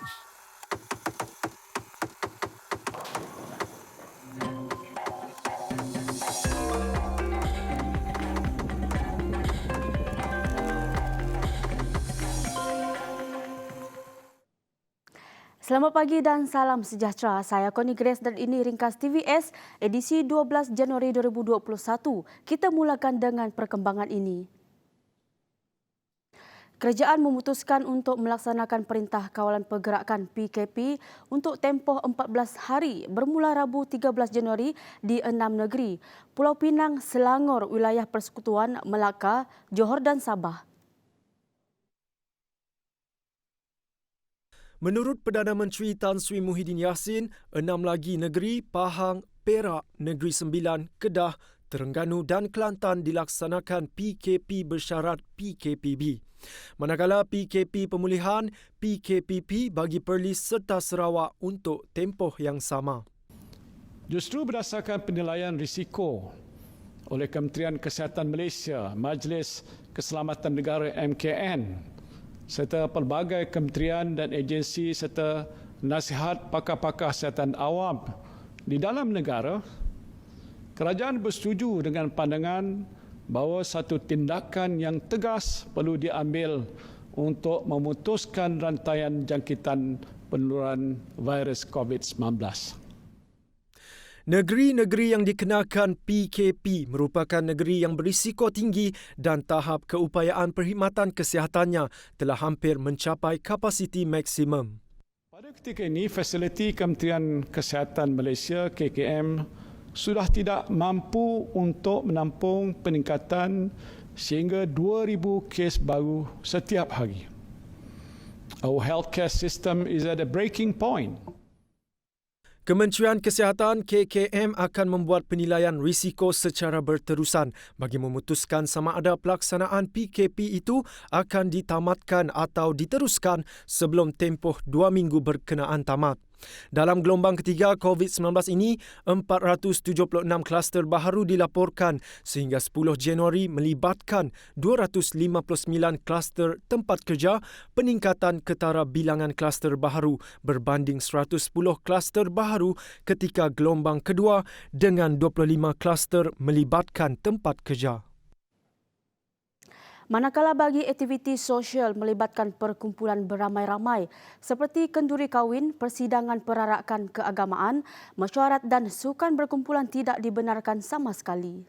Selamat pagi dan salam sejahtera. Saya Connie Grace dan ini ringkas TVS edisi 12 Januari 2021. Kita mulakan dengan perkembangan ini. Kerajaan memutuskan untuk melaksanakan Perintah Kawalan Pergerakan PKP untuk tempoh 14 hari bermula Rabu 13 Januari di 6 negeri: Pulau Pinang, Selangor, Wilayah Persekutuan, Melaka, Johor dan Sabah. Menurut Perdana Menteri Tan Sri Muhyiddin Yassin, 6 lagi negeri Pahang, Perak, Negeri Sembilan, Kedah, Terengganu dan Kelantan dilaksanakan PKP bersyarat PKPB. Manakala PKP pemulihan, PKPP bagi Perlis serta Sarawak untuk tempoh yang sama. Justru berdasarkan penilaian risiko oleh Kementerian Kesihatan Malaysia, Majlis Keselamatan Negara MKN, serta pelbagai kementerian dan agensi serta nasihat pakar-pakar kesihatan awam di dalam negara, kerajaan bersetuju dengan pandangan bahawa satu tindakan yang tegas perlu diambil untuk memutuskan rantaian jangkitan penularan virus COVID-19. Negeri-negeri yang dikenakan PKP merupakan negeri yang berisiko tinggi dan tahap keupayaan perkhidmatan kesihatannya telah hampir mencapai kapasiti maksimum. Pada ketika ini, fasiliti Kementerian Kesihatan Malaysia KKM sudah tidak mampu untuk menampung peningkatan sehingga 2,000 kes baru setiap hari. Our healthcare system is at a breaking point. Kementerian Kesihatan KKM akan membuat penilaian risiko secara berterusan bagi memutuskan sama ada pelaksanaan PKP itu akan ditamatkan atau diteruskan sebelum tempoh 2 minggu berkenaan tamat. Dalam gelombang ketiga COVID-19 ini, 476 kluster baharu dilaporkan sehingga 10 Januari melibatkan 259 kluster tempat kerja, peningkatan ketara bilangan kluster baharu berbanding 110 kluster baharu ketika gelombang kedua dengan 25 kluster melibatkan tempat kerja. Manakala bagi aktiviti sosial melibatkan perkumpulan beramai-ramai seperti kenduri kahwin, persidangan perarakan keagamaan, mesyuarat dan sukan berkumpulan tidak dibenarkan sama sekali.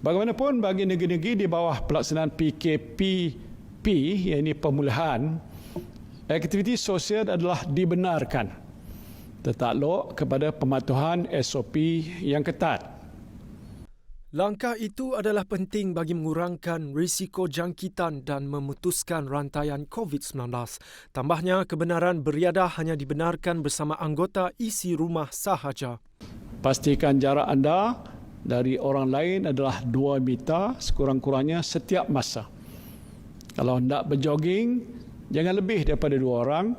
Bagaimanapun bagi negeri-negeri di bawah pelaksanaan PKPP, iaitu pemulihan, aktiviti sosial adalah dibenarkan tertakluk kepada pematuhan SOP yang ketat. Langkah itu adalah penting bagi mengurangkan risiko jangkitan dan memutuskan rantaian COVID-19. Tambahnya, kebenaran beriadah hanya dibenarkan bersama anggota isi rumah sahaja. Pastikan jarak anda dari orang lain adalah 2 meter sekurang-kurangnya setiap masa. Kalau hendak berjoging, jangan lebih daripada 2 orang.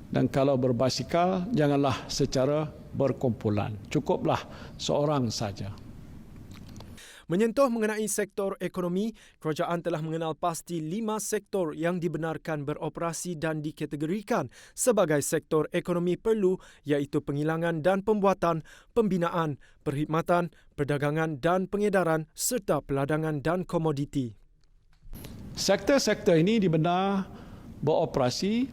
Dan kalau berbasikal, janganlah secara berkumpulan. Cukuplah seorang saja. Menyentuh mengenai sektor ekonomi, kerajaan telah mengenal pasti 5 sektor yang dibenarkan beroperasi dan dikategorikan sebagai sektor ekonomi perlu, iaitu penghilangan dan pembuatan, pembinaan, perkhidmatan, perdagangan dan pengedaran serta peladangan dan komoditi. Sektor-sektor ini dibenar beroperasi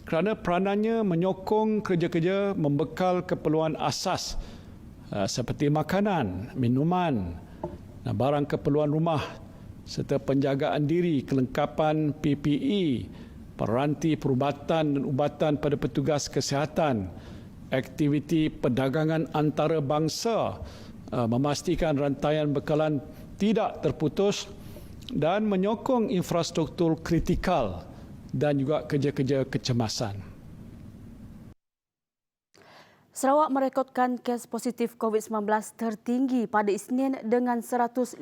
kerana peranannya menyokong kerja-kerja membekal keperluan asas seperti makanan, minuman, barang keperluan rumah serta penjagaan diri, kelengkapan PPE, peranti perubatan dan ubatan pada petugas kesihatan, aktiviti perdagangan antarabangsa, memastikan rantaian bekalan tidak terputus dan menyokong infrastruktur kritikal dan juga kerja-kerja kecemasan. Sarawak merekodkan kes positif COVID-19 tertinggi pada Isnin dengan 153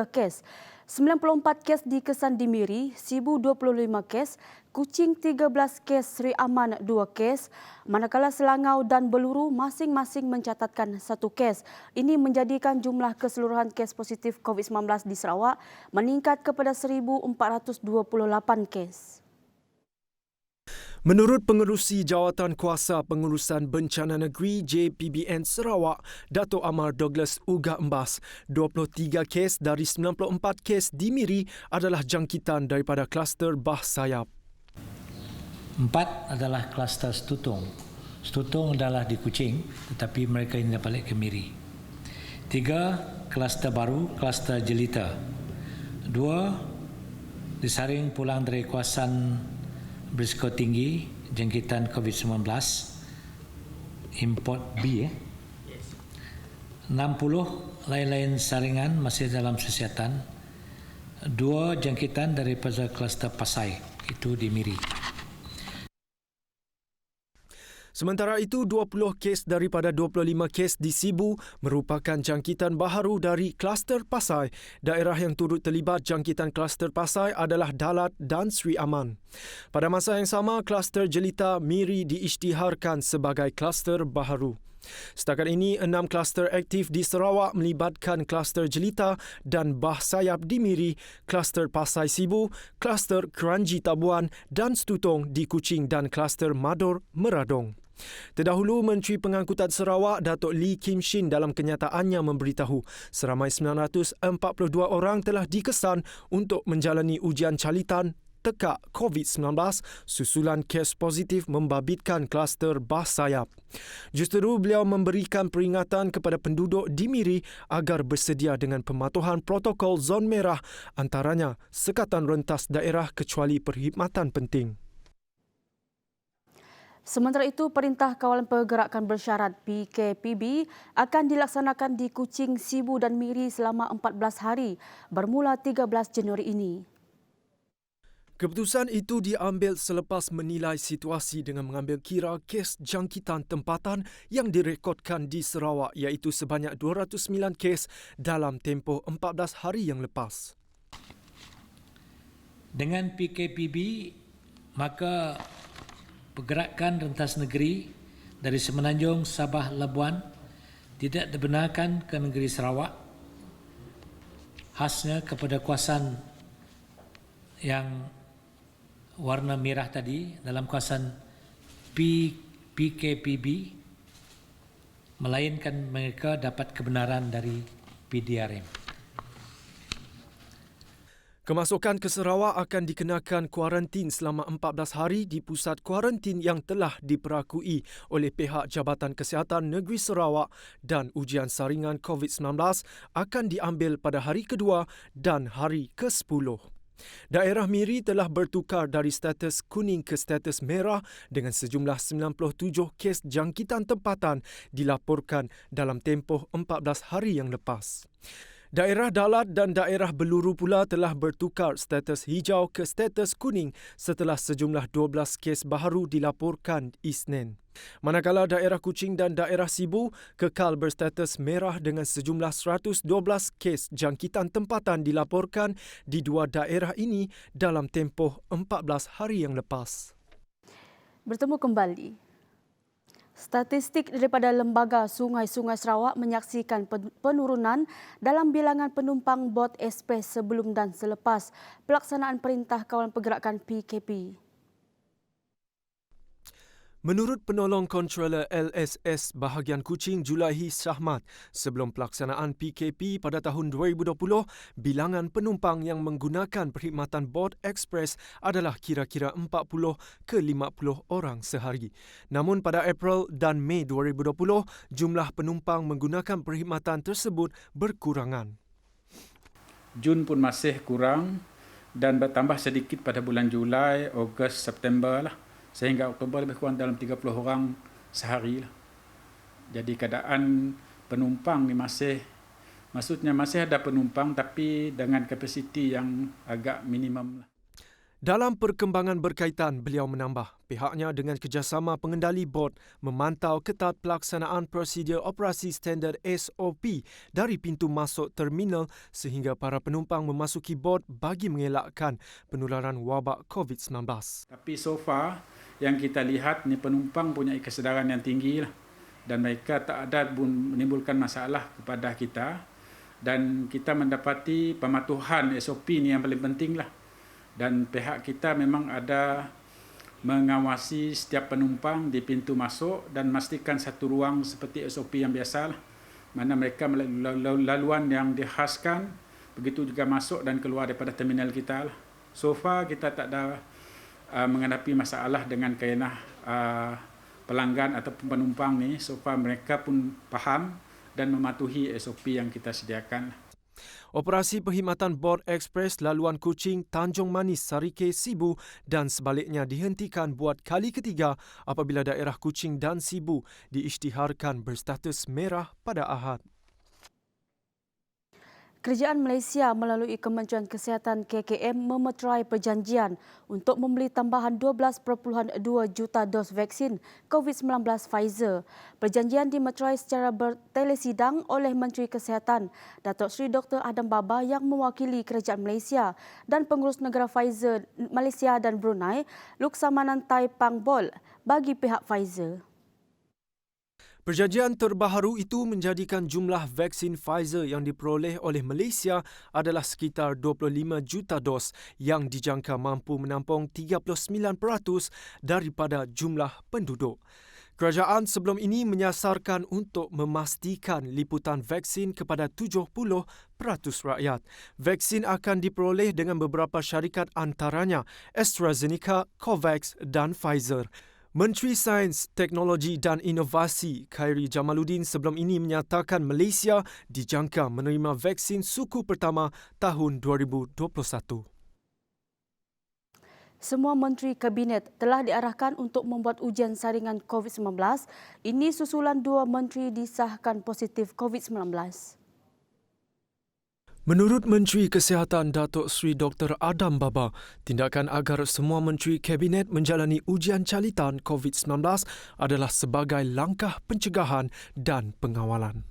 kes. 94 kes di Kesan Dimiri, Sibu 25 kes, Kuching 13 kes, Seri Aman 2 kes, manakala Selangau dan Beluru masing-masing mencatatkan 1 kes. Ini menjadikan jumlah keseluruhan kes positif COVID-19 di Sarawak meningkat kepada 1,428 kes. Menurut Pengerusi Jawatan Kuasa Pengurusan Bencana Negeri JPBN Sarawak, Dato' Amar Douglas Uga Embas, 23 kes dari 94 kes di Miri adalah jangkitan daripada kluster Bah Sayap. 4 adalah kluster Stutung. Stutung adalah di Kuching, tetapi mereka ini balik ke Miri. 3 kluster baru, kluster Jelita. 2 disaring pulang dari kawasan berisiko tinggi, jangkitan COVID-19, import B. 60 lain-lain saringan masih dalam siasatan. 2 jangkitan daripada kluster Pasai, itu di Miri. Sementara itu, 20 kes daripada 25 kes di Sibu merupakan jangkitan baharu dari kluster Pasai. Daerah yang turut terlibat jangkitan kluster Pasai adalah Dalat dan Sri Aman. Pada masa yang sama, kluster Jelita Miri diisytiharkan sebagai kluster baharu. Setakat ini, 6 kluster aktif di Sarawak melibatkan kluster Jelita dan Bah Sayap di Miri, kluster Pasai Sibu, kluster Kranji Tabuan dan Stutong di Kuching dan kluster Mador Meradong. Terdahulu, Menteri Pengangkutan Sarawak Datuk Lee Kim Shin dalam kenyataannya memberitahu seramai 942 orang telah dikesan untuk menjalani ujian calitan tekak COVID-19 susulan kes positif membabitkan kluster Bah Sayap. Justeru beliau memberikan peringatan kepada penduduk di Miri agar bersedia dengan pematuhan protokol zon merah, antaranya sekatan rentas daerah kecuali perkhidmatan penting. Sementara itu, Perintah Kawalan Pergerakan Bersyarat PKPB akan dilaksanakan di Kuching, Sibu dan Miri selama 14 hari bermula 13 Januari ini. Keputusan itu diambil selepas menilai situasi dengan mengambil kira kes jangkitan tempatan yang direkodkan di Sarawak iaitu sebanyak 209 kes dalam tempoh 14 hari yang lepas. Dengan PKPB, maka pergerakan rentas negeri dari Semenanjung, Sabah, Labuan tidak dibenarkan ke negeri Sarawak, khasnya kepada kawasan yang warna merah tadi dalam kawasan PKPB, melainkan mereka dapat kebenaran dari PDRM. Kemasukan ke Sarawak akan dikenakan kuarantin selama 14 hari di pusat kuarantin yang telah diperakui oleh pihak Jabatan Kesihatan Negeri Sarawak dan ujian saringan COVID-19 akan diambil pada hari kedua dan hari ke-10. Daerah Miri telah bertukar dari status kuning ke status merah dengan sejumlah 97 kes jangkitan tempatan dilaporkan dalam tempoh 14 hari yang lepas. Daerah Dalat dan daerah Beluru pula telah bertukar status hijau ke status kuning setelah sejumlah 12 kes baharu dilaporkan Isnin. Manakala daerah Kuching dan daerah Sibu kekal berstatus merah dengan sejumlah 112 kes jangkitan tempatan dilaporkan di dua daerah ini dalam tempoh 14 hari yang lepas. Bertemu kembali. Statistik daripada Lembaga Sungai-Sungai Sarawak menyaksikan penurunan dalam bilangan penumpang bot ekspres sebelum dan selepas pelaksanaan Perintah Kawalan Pergerakan PKP. Menurut penolong Controller LSS bahagian Kuching Julaihi Syahmat, sebelum pelaksanaan PKP pada tahun 2020, bilangan penumpang yang menggunakan perkhidmatan bot ekspres adalah kira-kira 40 ke 50 orang sehari. Namun pada April dan Mei 2020, jumlah penumpang menggunakan perkhidmatan tersebut berkurangan. Jun pun masih kurang dan bertambah sedikit pada bulan Julai, Ogos, September lah. Sehingga Oktober lebih kurang dalam 30 orang sehari lah. Jadi keadaan penumpang ni masih ada penumpang tapi dengan kapasiti yang agak minimum lah. Dalam perkembangan berkaitan, beliau menambah, pihaknya dengan kerjasama pengendali bot memantau ketat pelaksanaan prosedur operasi standard SOP dari pintu masuk terminal sehingga para penumpang memasuki bot bagi mengelakkan penularan wabak COVID-19. Tapi so far yang kita lihat ni penumpang punya kesedaran yang tinggi lah dan mereka tak ada menimbulkan masalah kepada kita dan kita mendapati pematuhan SOP ni yang paling penting lah. Dan pihak kita memang ada mengawasi setiap penumpang di pintu masuk dan memastikan satu ruang seperti SOP yang biasa, mana mereka melalui laluan yang dikhaskan, begitu juga masuk dan keluar daripada terminal kita. So far kita tak ada menghadapi masalah dengan kaedah pelanggan ataupun penumpang ni. So far mereka pun faham dan mematuhi SOP yang kita sediakan. Operasi perkhidmatan bot ekspres laluan Kuching, Tanjung Manis, Sarike, Sibu dan sebaliknya dihentikan buat kali ketiga apabila daerah Kuching dan Sibu diisytiharkan berstatus merah pada Ahad. Kerajaan Malaysia melalui Kementerian Kesihatan KKM memeterai perjanjian untuk membeli tambahan 12.2 juta dos vaksin COVID-19 Pfizer. Perjanjian dimeterai secara bertelesidang oleh Menteri Kesihatan Datuk Seri Dr. Adam Baba yang mewakili Kerajaan Malaysia dan pengurus negara Pfizer Malaysia dan Brunei, Luksamanan Tai Pangbol bagi pihak Pfizer. Perjanjian terbaharu itu menjadikan jumlah vaksin Pfizer yang diperoleh oleh Malaysia adalah sekitar 25 juta dos yang dijangka mampu menampung 39% daripada jumlah penduduk. Kerajaan sebelum ini menyasarkan untuk memastikan liputan vaksin kepada 70% rakyat. Vaksin akan diperoleh dengan beberapa syarikat antaranya AstraZeneca, Covax dan Pfizer. Menteri Sains, Teknologi dan Inovasi Khairi Jamaluddin sebelum ini menyatakan Malaysia dijangka menerima vaksin suku pertama tahun 2021. Semua Menteri Kabinet telah diarahkan untuk membuat ujian saringan COVID-19. Ini susulan 2 menteri disahkan positif COVID-19. Menurut Menteri Kesihatan Datuk Seri Dr. Adam Baba, tindakan agar semua Menteri Kabinet menjalani ujian calitan COVID-19 adalah sebagai langkah pencegahan dan pengawalan.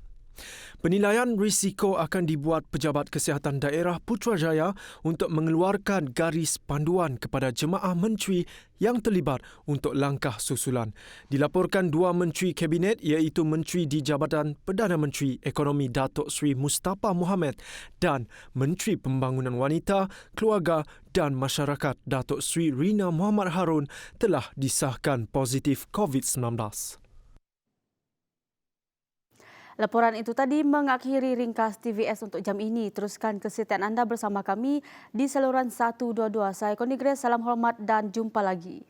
Penilaian risiko akan dibuat Pejabat Kesihatan Daerah Putrajaya untuk mengeluarkan garis panduan kepada jemaah menteri yang terlibat untuk langkah susulan. Dilaporkan 2 Menteri Kabinet iaitu Menteri di Jabatan Perdana Menteri Ekonomi Datuk Seri Mustafa Mohamed dan Menteri Pembangunan Wanita, Keluarga dan Masyarakat Datuk Seri Rina Muhammad Harun telah disahkan positif COVID-19. Laporan itu tadi mengakhiri ringkas TVS untuk jam ini. Teruskan kesetiaan anda bersama kami di saluran 122. Saya Connie Grace, salam hormat dan jumpa lagi.